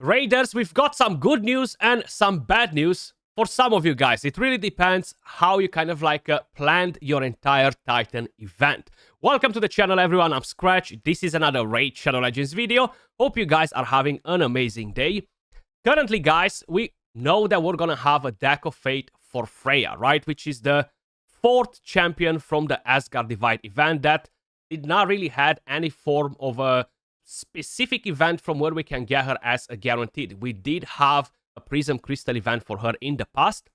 Raiders, we've got some good news and some bad news for some of you guys. It really depends how you kind of planned your entire Titan event. Welcome to the channel, everyone. I'm Skratch. This is another Raid Shadow Legends video. Hope you guys are having an amazing day. Currently, guys, we know that we're gonna have a deck of fate for Freya, right? Which is the fourth champion from the Asgard Divide event that did not really had any form of a specific event from where we can get her as a guaranteed. We did have a Prism Crystal event for her in the past,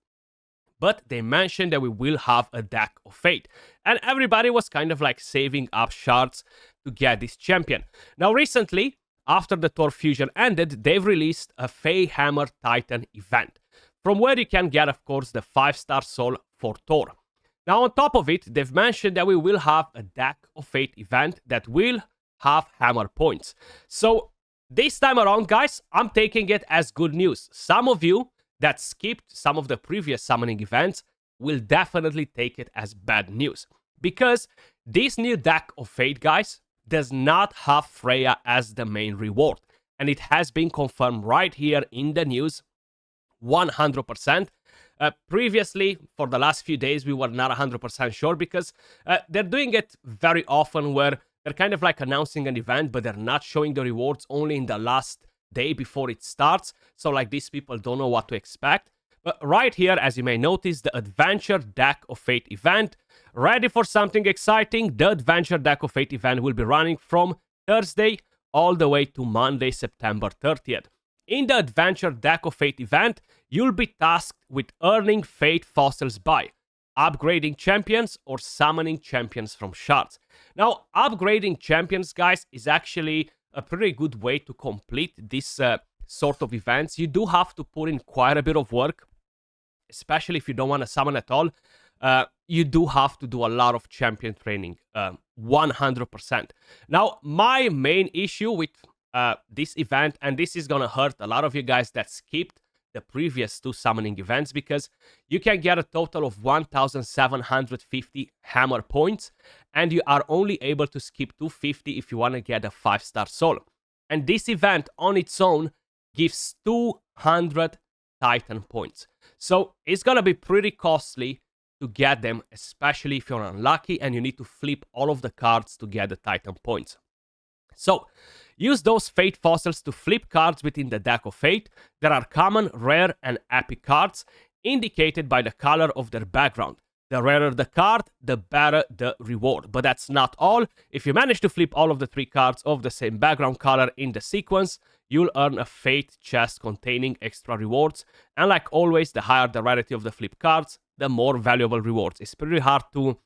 but they mentioned that we will have a deck of fate. And everybody was kind of like saving up shards to get this champion. Now, recently, after the Thor Fusion ended, they've released a Fey Hammer Titan event, from where you can get, of course, the 5-star soul for Thor. Now, on top of it, they've mentioned that we will have a deck of fate event that will have hammer points. So this time around, guys, I'm taking it as good news. Some of you that skipped some of the previous summoning events will definitely take it as bad news, because this new deck of fate, guys, does not have Freya as the main reward, and it has been confirmed right here in the news 100%. Previously, for the last few days, we were not 100% sure, because they're doing it very often where they're kind of like announcing an event, but they're not showing the rewards only in the last day before it starts. So like these people don't know what to expect. But right here, as you may notice, the Adventure Deck of Fate event. Ready for something exciting? The Adventure Deck of Fate event will be running from Thursday all the way to Monday, September 30th. In the Adventure Deck of Fate event, you'll be tasked with earning Fate fossils by upgrading champions or summoning champions from shards. Now, upgrading champions, guys, is actually a pretty good way to complete this sort of events. You do have to put in quite a bit of work, especially if you don't want to summon at all. You do have to do a lot of champion training, 100%. Now, my main issue with this event, and this is gonna hurt a lot of you guys that skipped the previous two summoning events, because you can get a total of 1,750 hammer points, and you are only able to skip 250 if you want to get a 5-star soul. And this event on its own gives 200 Titan points. So it's gonna be pretty costly to get them, especially if you're unlucky and you need to flip all of the cards to get the Titan points. So, use those Fate fossils to flip cards within the deck of fate. There are common, rare, and epic cards, indicated by the color of their background. The rarer the card, the better the reward. But that's not all. If you manage to flip all of the 3 cards of the same background color in the sequence, you'll earn a Fate chest containing extra rewards. And like always, the higher the rarity of the flip cards, the more valuable rewards. It's pretty hard to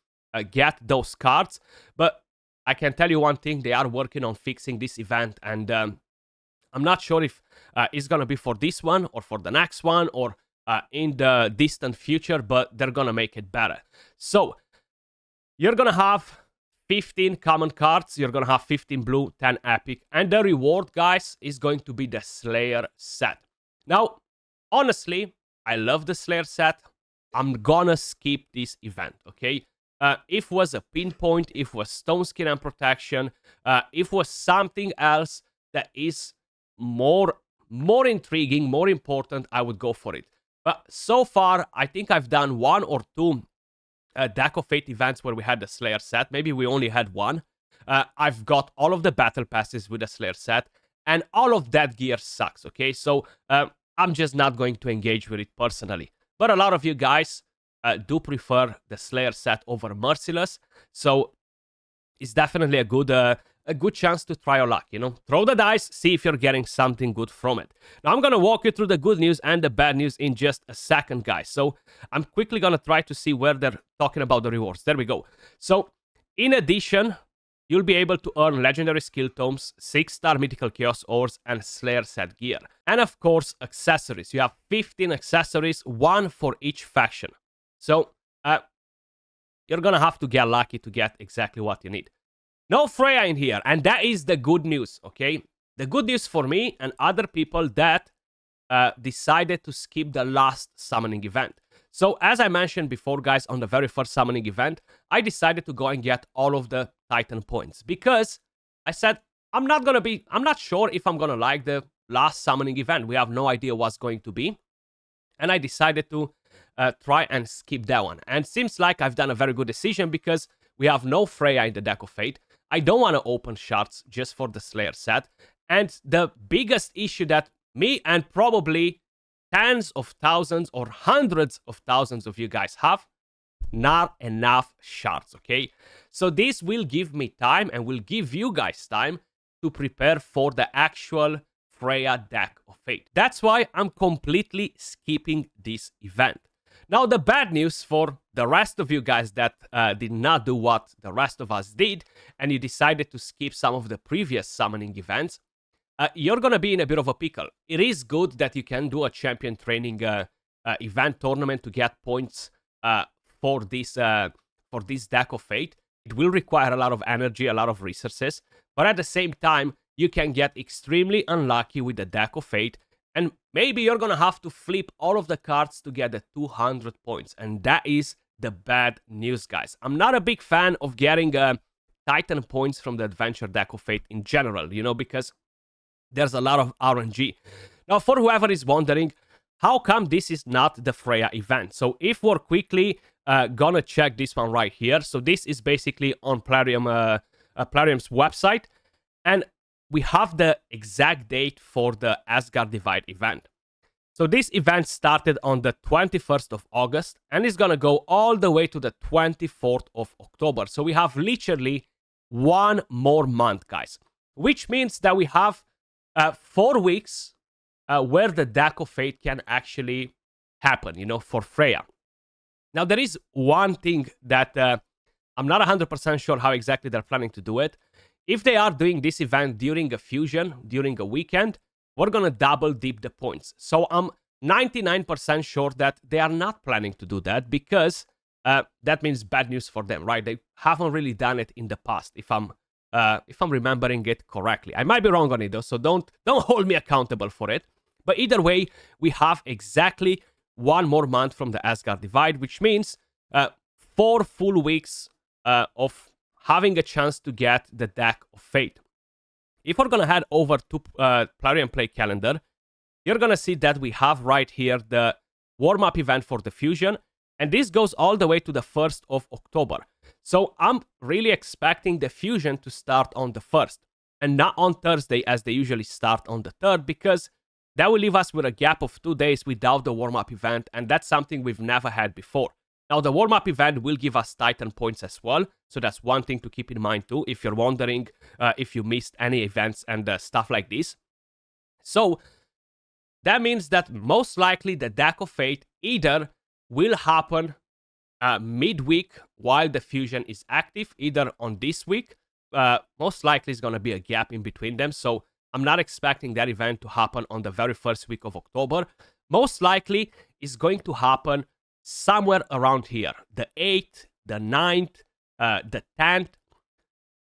get those cards, but I can tell you one thing, they are working on fixing this event, and I'm not sure if it's gonna be for this one or for the next one or in the distant future, but they're gonna make it better. So you're gonna have 15 common cards, you're gonna have 15 blue, 10 epic, and the reward, guys, is going to be the Slayer set. Now, honestly, I love the Slayer set. I'm gonna skip this event, okay? If it was a pinpoint, if it was stone skin and protection, if it was something else that is more intriguing, more important, I would go for it. But so far, I think I've done 1 or 2 Deck of Fate events where we had the Slayer set. Maybe we only had 1. I've got all of the battle passes with the Slayer set, and all of that gear sucks, okay? So I'm just not going to engage with it personally. But a lot of you guys do prefer the Slayer set over Merciless, so it's definitely a good chance to try your luck, you know? Throw the dice, see if you're getting something good from it. Now, I'm gonna walk you through the good news and the bad news in just a second, guys. So I'm quickly gonna try to see where they're talking about the rewards. There we go. So, in addition, you'll be able to earn legendary skill tomes, 6-star mythical chaos ores, and Slayer set gear. And of course, accessories. You have 15 accessories, 1 for each faction. So, you're gonna have to get lucky to get exactly what you need. No Freya in here, and that is the good news, okay? The good news for me and other people that decided to skip the last summoning event. So, as I mentioned before, guys, on the very first summoning event, I decided to go and get all of the Titan points, because I said, I'm not sure if I'm gonna like the last summoning event. We have no idea what's going to be. And I decided to try and skip that one. And seems like I've done a very good decision because we have no Freya in the deck of Fate. I don't want to open shards just for the Slayer set. And the biggest issue that me and probably tens of thousands or hundreds of thousands of you guys have, not enough shards, okay? So this will give me time and will give you guys time to prepare for the actual Freya deck of Fate. That's why I'm completely skipping this event. Now, the bad news for the rest of you guys that did not do what the rest of us did, and you decided to skip some of the previous summoning events, you're gonna be in a bit of a pickle. It is good that you can do a champion training event tournament to get points for this deck of Fate. It will require a lot of energy, a lot of resources, but at the same time, you can get extremely unlucky with the deck of Fate, and maybe you're gonna have to flip all of the cards to get the 200 points, and that is the bad news, guys. I'm not a big fan of getting Titan points from the Adventure deck of Fate in general, you know, because there's a lot of RNG. Now, for whoever is wondering, how come this is not the Freya event? So if we're quickly gonna check this one right here. So this is basically on Plarium's website, and we have the exact date for the Asgard Divide event. So this event started on the 21st of August and is gonna go all the way to the 24th of October. So we have literally 1 more month, guys, which means that we have 4 weeks where the deck of Fate can actually happen, you know, for Freya. Now, there is one thing that I'm not 100% sure how exactly they're planning to do it. If they are doing this event during a fusion, during a weekend, we're gonna double dip the points. So I'm 99% sure that they are not planning to do that because that means bad news for them, right? They haven't really done it in the past, if I'm remembering it correctly. I might be wrong on it though, so don't hold me accountable for it. But either way, we have exactly 1 more month from the Asgard Divide, which means 4 full weeks of having a chance to get the deck of Fate. If we're gonna head over to Plarium Play calendar, you're gonna see that we have right here the warm-up event for the Fusion, and this goes all the way to the 1st of October. So I'm really expecting the Fusion to start on the 1st, and not on Thursday as they usually start on the 3rd, because that will leave us with a gap of 2 days without the warm-up event, and that's something we've never had before. Now, the warm-up event will give us Titan points as well, so that's one thing to keep in mind too, if you're wondering if you missed any events and stuff like this. So, that means that most likely the deck of Fate either will happen midweek while the Fusion is active, either on this week. Most likely it's going to be a gap in between them, so I'm not expecting that event to happen on the very first week of October. Most likely it's going to happen somewhere around here, the 8th, the 9th, the 10th.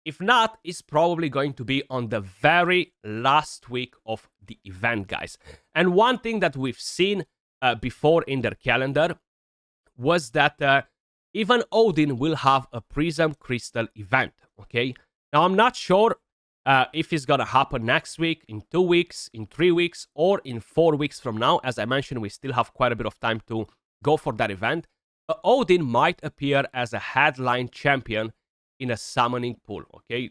If not, it's probably going to be on the very last week of the event, guys. And one thing that we've seen before in their calendar was that even Odin will have a Prism Crystal event, okay? Now, I'm not sure if it's gonna happen next week, in 2 weeks, in 3 weeks, or in 4 weeks from now. As I mentioned, we still have quite a bit of time to go for that event. Odin might appear as a headline champion in a summoning pool, okay?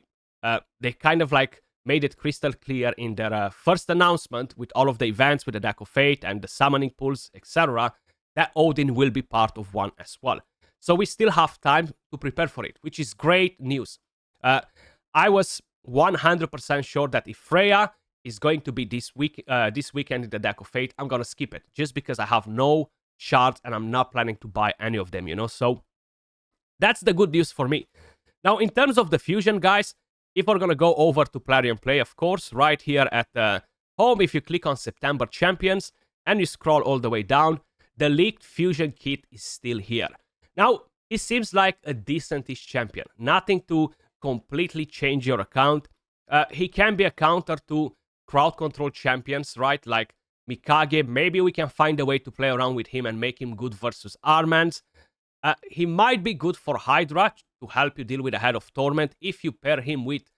They kind of like made it crystal clear in their first announcement with all of the events with the Deck of Fate and the summoning pools, etc., that Odin will be part of one as well. So we still have time to prepare for it, which is great news. I was 100% sure that if Freya is going to be this weekend in the Deck of Fate, I'm gonna skip it, just because I have no shards and I'm not planning to buy any of them, you know? So that's the good news for me. Now, in terms of the Fusion, guys, if we're gonna go over to Plarium Play, of course, right here at the home, if you click on September Champions and you scroll all the way down, the leaked Fusion kit is still here. Now, it seems like a decentish champion. Nothing to completely change your account. He can be a counter to crowd control champions, right? Like Mikage. Maybe we can find a way to play around with him and make him good versus Armans. He might be good for Hydra to help you deal with the Head of Torment if you pair him with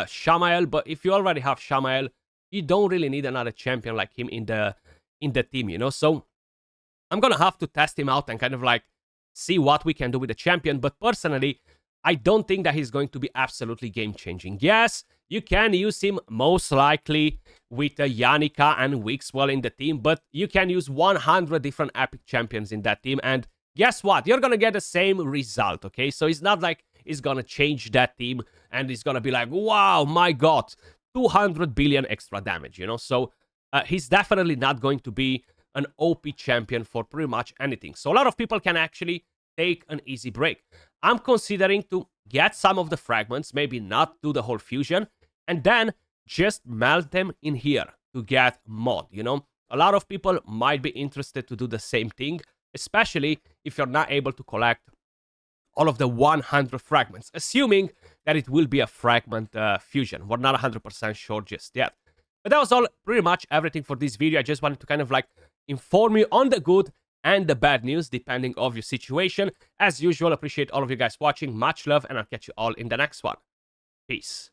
Shamael. But if you already have Shamael, you don't really need another champion like him in the team, you know? So I'm gonna have to test him out and kind of like see what we can do with the champion. But personally, I don't think that he's going to be absolutely game-changing. Yes, you can use him most likely with Yannicka and Wixwell in the team, but you can use 100 different epic champions in that team, and guess what? You're gonna get the same result, okay? So it's not like it's gonna change that team and it's gonna be like, wow, my god, 200 billion extra damage, you know? So he's definitely not going to be an OP champion for pretty much anything. So a lot of people can actually take an easy break. I'm considering to get some of the fragments, maybe not do the whole fusion, and then just melt them in here to get mod, you know? A lot of people might be interested to do the same thing, especially if you're not able to collect all of the 100 fragments, assuming that it will be a fragment fusion. We're not 100% sure just yet. But that was all pretty much everything for this video. I just wanted to kind of like inform you on the good and the bad news, depending of your situation. As usual, appreciate all of you guys watching. Much love, and I'll catch you all in the next one. Peace.